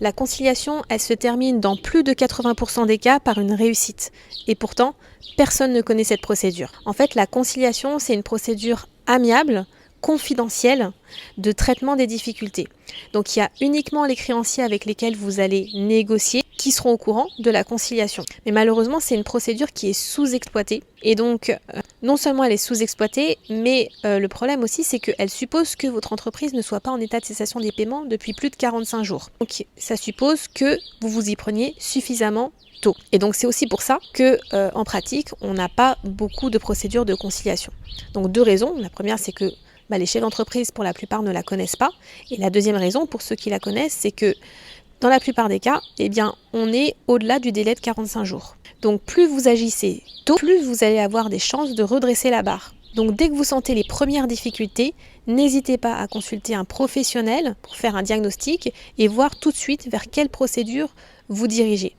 La conciliation, elle se termine dans plus de 80% des cas par une réussite. Et pourtant, personne ne connaît cette procédure. En fait, la conciliation, c'est une procédure amiable, confidentielle, de traitement des difficultés. Donc il y a uniquement les créanciers avec lesquels vous allez négocier qui seront au courant de la conciliation. Mais malheureusement, c'est une procédure qui est sous-exploitée. Et donc, non seulement elle est sous-exploitée, mais le problème aussi, c'est qu'elle suppose que votre entreprise ne soit pas en état de cessation des paiements depuis plus de 45 jours. Donc ça suppose que vous vous y preniez suffisamment tôt. Et donc c'est aussi pour ça que en pratique, on n'a pas beaucoup de procédures de conciliation. Donc deux raisons. La première, c'est que les chefs d'entreprise, pour la plupart, ne la connaissent pas. Et la deuxième raison, pour ceux qui la connaissent, c'est que dans la plupart des cas, on est au-delà du délai de 45 jours. Donc plus vous agissez tôt, plus vous allez avoir des chances de redresser la barre. Donc dès que vous sentez les premières difficultés, n'hésitez pas à consulter un professionnel pour faire un diagnostic et voir tout de suite vers quelle procédure vous dirigez.